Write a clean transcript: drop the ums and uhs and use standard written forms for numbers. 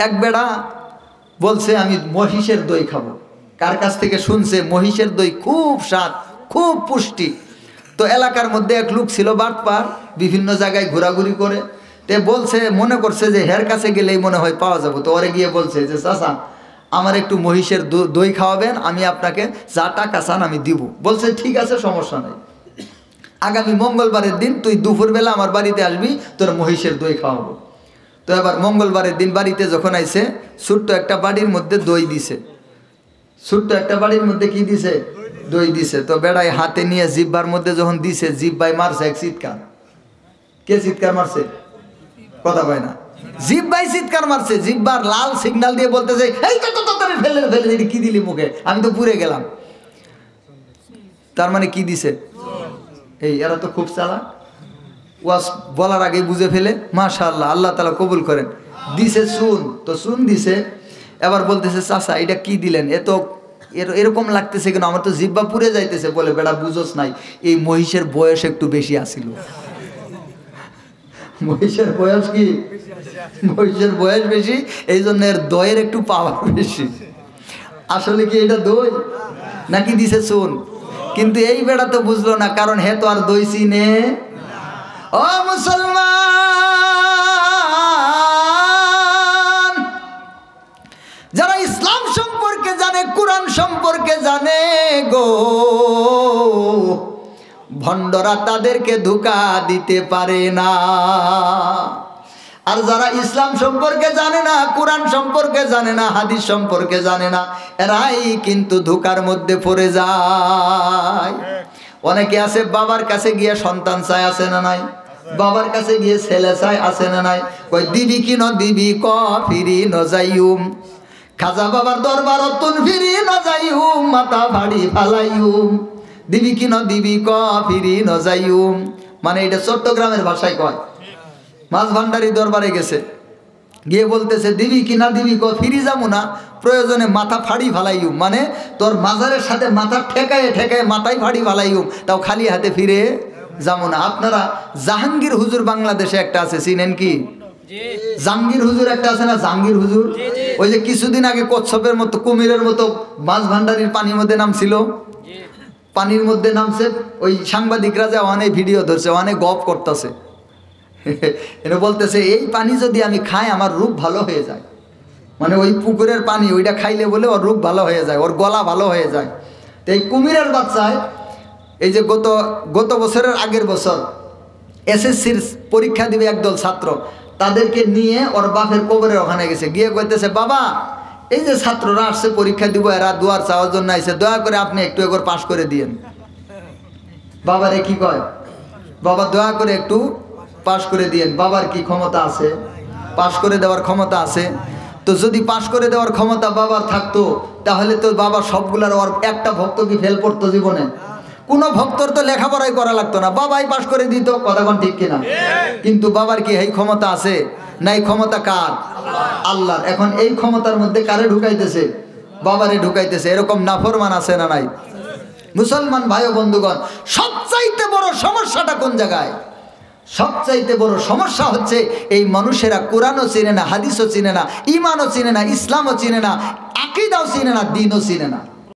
এক বেড়া বলছে আমি মহিষের দই খাবো। কার কাছ থেকে শুনছে মহিষের দই খুব স্বাদ, খুব পুষ্টি। তো এলাকার মধ্যে এক লোক ছিল বাটপার, বিভিন্ন জায়গায় ঘোরাঘুরি করে। তে বলছে, মনে করছে যে হের কাছে গেলেই মনে হয় পাওয়া যাবো। তো ওরে গিয়ে বলছে যে চাচা আমার একটু মহিষের দই খাওয়াবেন, আমি আপনাকে যা টাকা চান আমি দিব। বলছে ঠিক আছে, সমস্যা নাই, আগামী মঙ্গলবারের দিন তুই দুপুরবেলা আমার বাড়িতে আসবি, তোর মহিষের দই খাওয়াবো। তো এবার মঙ্গলবারের দিন বাড়িতে যখন আইছে, ছোট্ট একটা বাড়ির মধ্যে দই দিছে। ছোট্ট একটা বাড়ির মধ্যে কি দিছে? দই দিছে। তো বেড়াই হাতে নিয়ে জিব্বার মধ্যে যখন দিছে, জিব্বাই মারছে এক চিৎকার। কে চিৎকার মারছে? কথা কয় না। জিব্বাই চিৎকার মারছে, জিব্বার লাল সিগন্যাল দিয়ে বলতেছে এই তো ফেলে ফেলে দিলি, কি দিলি মুখে, আমি তো পুড়ে গেলাম। তার মানে কি দিছে? এই এরা তো খুব চালাক, ওয়াজ বলার আগে বুঝে ফেলে। মাশাআল্লাহ, আল্লাহ তাআলা কবুল করেন। দিছে চুন, তো চুন দিছে। এবার বলতেছে চাচা এটা কি দিলেন, এরকম লাগতেছে কেন, আমার তো জিব্বা পুড়ে যাইতেছে। বলে বেড়া বুঝোস নাই, এই মহিষের বয়স একটু বেশি আসিল। মহিষের বয়স কি? মহিষের বয়স বেশি, এই জন্য এর দইয়ের একটু পাওয়ার বেশি। আসলে কি এটা দই নাকি দিছে চুন? কিন্তু এই বেড়া তো বুঝলো না, কারণ হে তো আর দই চিনে। ও মুসলমান, যারা ইসলাম সম্পর্কে জানে, কুরআন সম্পর্কে জানে গো, ভণ্ডরা তাদেরকে ধোঁকা দিতে পারে না। আর যারা ইসলাম সম্পর্কে জানে না, কুরআন সম্পর্কে জানে না, হাদিস সম্পর্কে জানে না, এরাই কিন্তু ধোঁকার মধ্যে পড়ে যায়। অনেকে আছে বাবার কাছে গিয়ে সন্তান চায়, আছে না নাই? বাবার কাছে গিয়ে ছেলে চায়, আছে না নাই? কই দিবি কি ন দিবি, ক ফিরি ন যাইউম, খাজা বাবার দরবার তুন ফিরি ন যাইউম, মাথা ভাড়ি ফালাইউম। দিবি কি ন দিবি, ক ফিরি ন যাইউম, মানে এটা চট্টগ্রামের ভাষায় কয়। মাছ ভান্ডারি দরবারে গেছে, গিয়ে বলতেছে দিবি কি না দিবি, ক ফিরি যাবো না, প্রয়োজনে মাথা ফাড়ি ফালাইউম, মানে তোর মাজারের সাথে মাথা ঠেকায় ঠেকায় মাথায় ফাড়ি ফালাইউম, তাও খালি হাতে ফিরে যাবো না। আপনারা জাহাঙ্গীর হুজুর বাংলাদেশে একটা আছে, চিনেন কি? জাহাঙ্গীর হুজুর একটা আছে না, জাহাঙ্গীর হুজুর? ওই যে কিছুদিন আগে কচ্ছপের মতো, কুমিরের মতো মাছ ভান্ডারির পানির মধ্যে নামছিল, পানির মধ্যে নামছে। ওই সাংবাদিকরা যে অনেক ভিডিও ধরছে, অনেক গপ করতেছে, এটা বলতেছে এই পানি যদি আমি খাই আমার রূপ ভালো হয়ে যায়। মানে ওই পুকুরের পানি, ওইটা খাইলে বলে ওর রূপ ভালো হয়ে যায়, ওর গলা ভালো হয়ে যায়। তো এই কুমিরের বাচ্চায়, এই যে গত বছরের আগের বছর এসএসসির পরীক্ষা দিবে একদল ছাত্র, তাদেরকে নিয়ে ওর বাপের কবরের ওখানে গেছে, গিয়ে কইতেছে বাবা এই যে ছাত্ররা আসছে পরীক্ষা দিব, এরা দুয়ার চাওয়ার জন্য আইছে, দয়া করে আপনি একটু একবার পাশ করে দিয়েন। বাবারে কি কয়, বাবা দয়া করে একটু পাশ করে দিয়েন। বাবার কি ক্ষমতা আছে? পাশ করে দেওয়ার ক্ষমতা আছে? তো যদি পাশ করে দেওয়ার ক্ষমতা বাবার থাকতো, তাহলে তো বাবা সবগুলার ওর একটা ভক্ত কি ফেল পড়তো জীবনে? কোনো ভক্তর তো লেখাপড়াই করা লাগতো না, বাবাই পাশ করে দিত। কথা কোন ঠিক কিনা? কিন্তু বাবার কি এই ক্ষমতা আছে? নাই, ক্ষমতা কার? আল্লাহর। এখন এই ক্ষমতার মধ্যে কারে ঢুকাইতেছে? বাবারে ঢুকাইতেছে। এরকম নাফরমান আছে না নাই? মুসলমান ভাই ও বন্ধুগণ, সবচাইতে বড় সমস্যাটা কোন জায়গায়? সবচাইতে বড় সমস্যা হচ্ছে এই মানুষেরা কোরআনও চিনে না, হাদিসও চিনে না, ঈমানও চিনে না, ইসলামও চিনে না, আকীদাও চিনে না, দ্বীনও চিনে না।